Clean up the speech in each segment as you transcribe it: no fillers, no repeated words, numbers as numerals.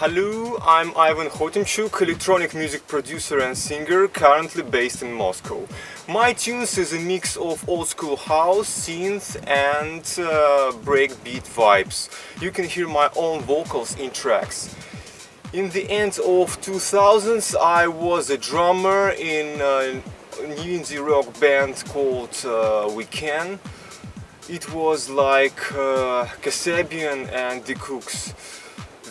Hello, I'm Ivan Khotimchuk, electronic music producer and singer, currently based in Moscow. My tunes is a mix of old school house, synth and breakbeat vibes. You can hear my own vocals in tracks. In the end of 2000s, I was a drummer in a new indie rock band called We Can. It was like Kasabian and The Cooks.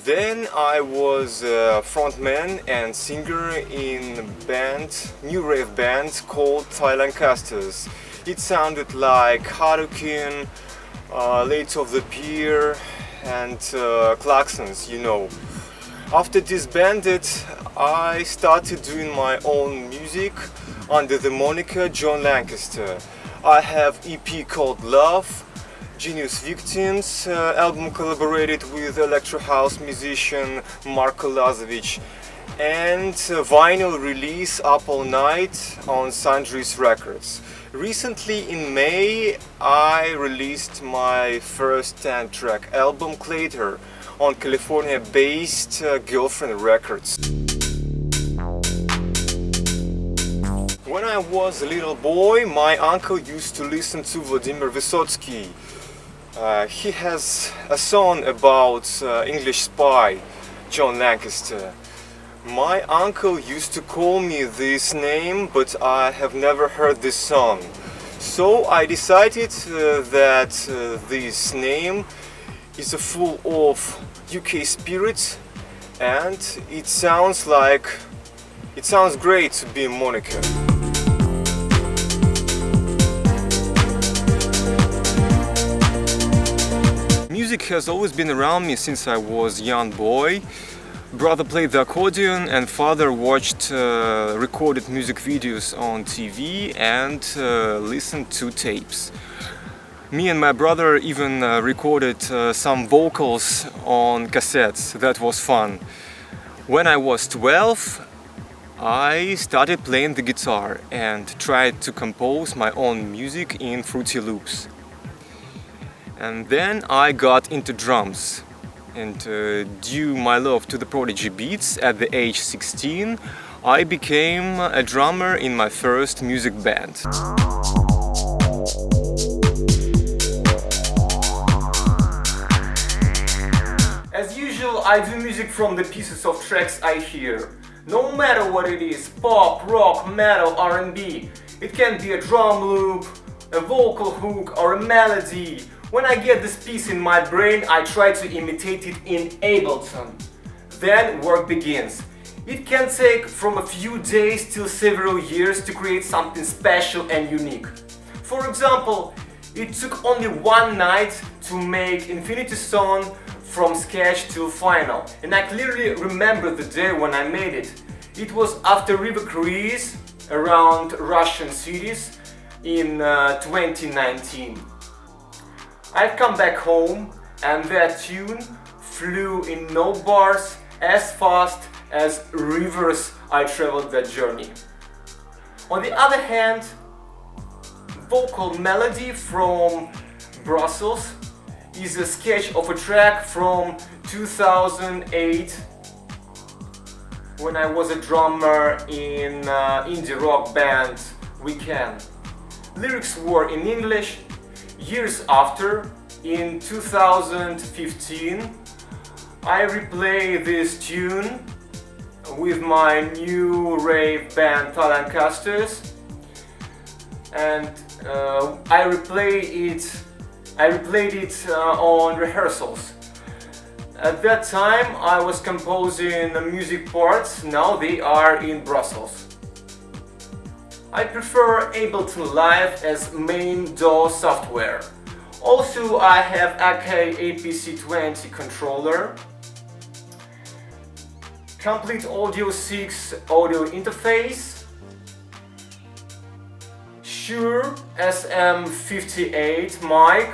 Then I was a frontman and singer in a band, new rave band called Lankasters. It sounded like Harukin, Late of the Pier and Klaxons, you know. After disbanded, I started doing my own music under the moniker John Lankaster. I have EP called Love, Genius Victims, album collaborated with electro house musician Marko Lazovic, and vinyl release Up All Night on Sundries Records. Recently in May I released my first 10-track album Clater on California-based Girlfriend Records. When I was a little boy, my uncle used to listen to Vladimir Vysotsky. He has a song about English spy, John Lankaster. My uncle used to call me this name, but I have never heard this song. So I decided that this name is full of UK spirit, and it sounds great to be a moniker. Music has always been around me since I was a young boy. Brother played the accordion and father watched recorded music videos on TV and listened to tapes. Me and my brother even recorded some vocals on cassettes. That was fun. When I was 12, I started playing the guitar and tried to compose my own music in Fruity Loops. And then I got into drums, and due my love to the Prodigy beats at the age 16, I became a drummer in my first music band. As usual, I do music from the pieces of tracks I hear. No matter what it is, pop, rock, metal, R&B. It can be a drum loop, a vocal hook or a melody. When I get this piece in my brain, I try to imitate it in Ableton. Then work begins. It can take from a few days till several years to create something special and unique. For example, it took only one night to make Infinity Song from sketch till final. And I clearly remember the day when I made it. It was after river cruise around Russian cities in 2019. I've come back home and that tune flew in no bars as fast as rivers I traveled that journey. On the other hand, vocal melody from Brussels is a sketch of a track from 2008 when I was a drummer in indie rock band We Can. Lyrics were in English. Years after, in 2015, I replay this tune with my new rave band Lankasters, and I replayed it on rehearsals. At that time I was composing music parts, now they are in Brussels. I prefer Ableton Live as main DAW software. Also I have AK APC20 controller, complete Audio 6 audio interface, Shure SM58 mic,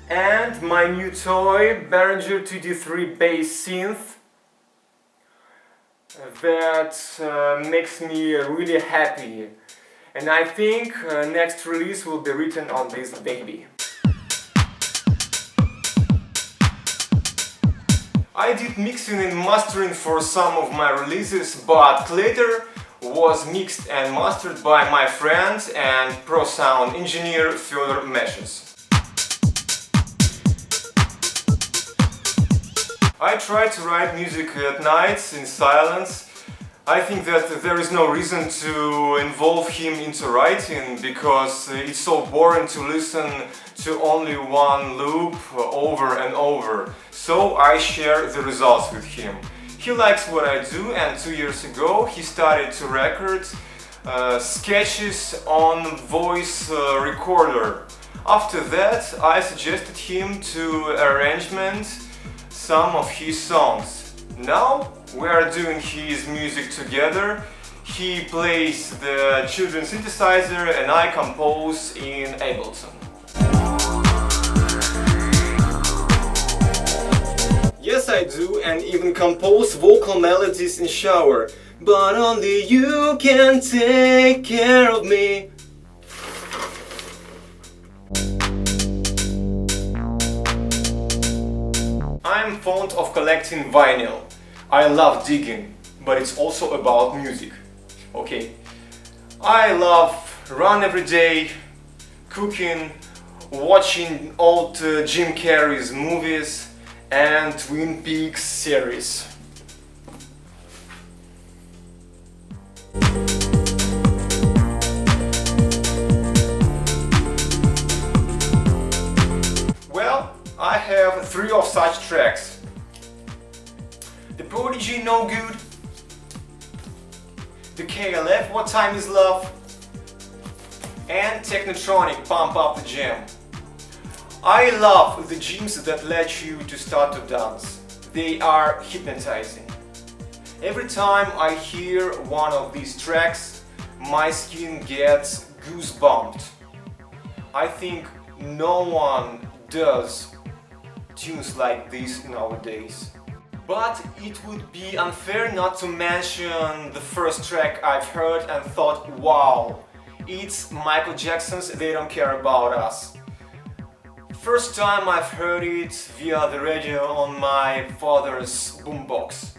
and my new toy Behringer 2D3 bass synth that makes me really happy, and I think next release will be written on this baby. I did mixing and mastering for some of my releases, but later was mixed and mastered by my friend and pro sound engineer Fedor Meshes. I try to write music at night in silence. I think that there is no reason to involve him into writing because it's so boring to listen to only one loop over and over. So I share the results with him. He likes what I do, and 2 years ago he started to record sketches on voice recorder. After that I suggested him to arrangement some of his songs. Now we are doing his music together. He plays the children's synthesizer and I compose in Ableton. Yes, I do, and even compose vocal melodies in shower. But only you can take care of me. I'm fond of collecting vinyl. I love digging, but it's also about music. Okay, I love run every day, cooking, watching old Jim Carrey's movies and Twin Peaks series. Well, I have 3 of such tracks. The Prodigy, No Good, the KLF, What Time Is Love, and Technotronic, Pump Up the Jam. I love the gyms that let you to start to dance. They are hypnotizing. Every time I hear one of these tracks, my skin gets goosebumped. I think no one does tunes like this nowadays. But it would be unfair not to mention the first track I've heard and thought, wow, it's Michael Jackson's They Don't Care About Us. First time I've heard it via the radio on my father's boombox.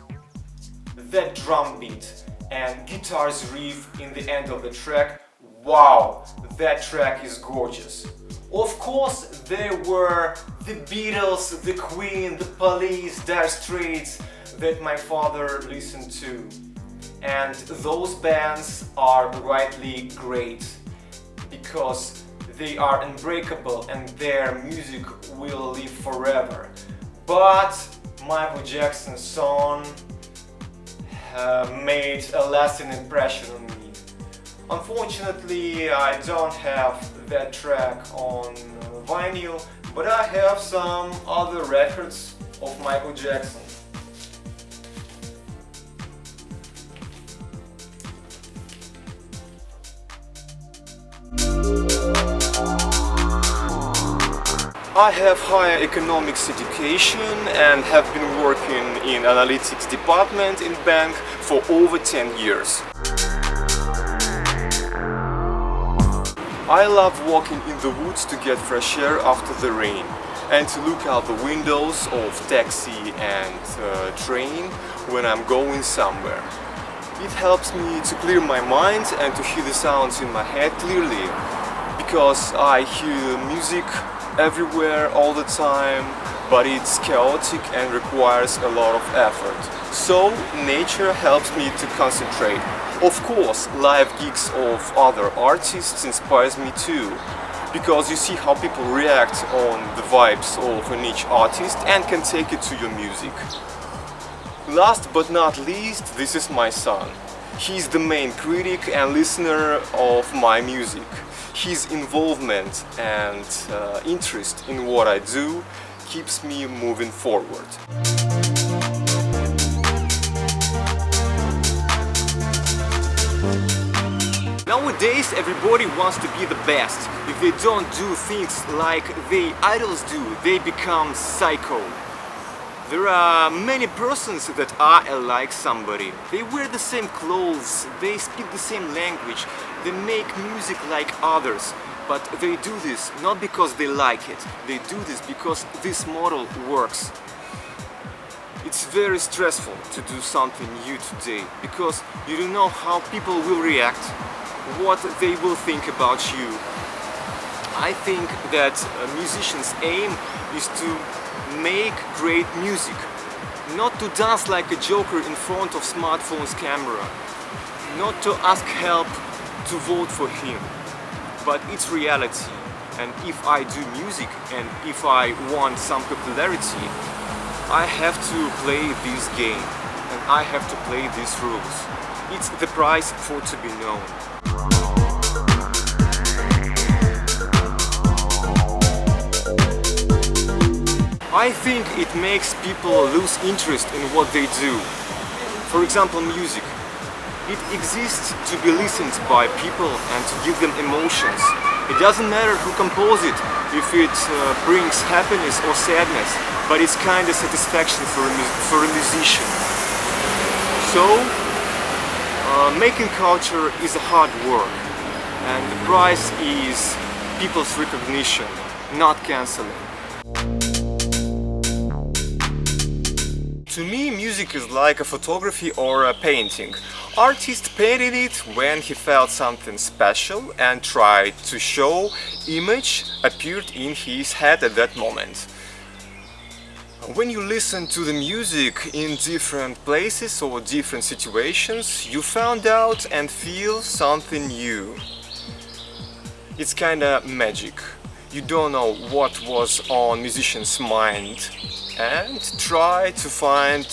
That drum beat and guitar's riff in the end of the track, wow, that track is gorgeous. Of course, there were the Beatles, the Queen, the Police, Dire Straits that my father listened to. And those bands are rightly great because they are unbreakable and their music will live forever. But Michael Jackson's song made a lasting impression on me. Unfortunately, I don't have that track on vinyl, but I have some other records of Michael Jackson. I have higher economics education and have been working in analytics department in bank for over 10 years. I love walking in the woods to get fresh air after the rain and to look out the windows of taxi and train when I'm going somewhere. It helps me to clear my mind and to hear the sounds in my head clearly, because I hear music everywhere all the time, but it's chaotic and requires a lot of effort. So nature helps me to concentrate. Of course, live gigs of other artists inspires me too, because you see how people react on the vibes of each artist and can take it to your music. Last but not least, this is my son. He's the main critic and listener of my music. His involvement and interest in what I do keeps me moving forward. Nowadays everybody wants to be the best. If they don't do things like their idols do, they become psycho. There are many persons that are like somebody. They wear the same clothes, they speak the same language, they make music like others. But they do this not because they like it, they do this because this model works. It's very stressful to do something new today because you don't know how people will react, what they will think about you. I think that a musician's aim is to make great music, not to dance like a joker in front of smartphone's camera, not to ask help to vote for him, but it's reality. And if I do music and if I want some popularity, I have to play this game and I have to play these rules. It's the price for to be known. I think it makes people lose interest in what they do. For example, music. It exists to be listened by people and to give them emotions. It doesn't matter who composed it, if it brings happiness or sadness, but it's kind of satisfaction for a musician. So, making culture is a hard work, and the price is people's recognition, not canceling. To me, music is like a photography or a painting. Artist painted it when he felt something special and tried to show image appeared in his head at that moment. When you listen to the music in different places or different situations, you found out and feel something new. It's kinda magic. You don't know what was on musician's mind and try to find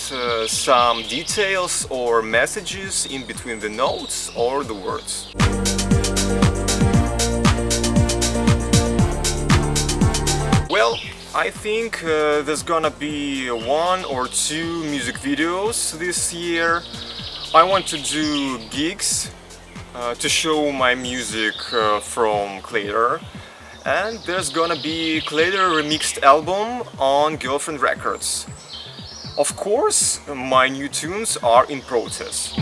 some details or messages in between the notes or the words. Well, I think there's gonna be 1 or 2 music videos this year. I want to do gigs to show my music from Clader. And there's gonna be Clader remixed album on Girlfriend Records. Of course, my new tunes are in process.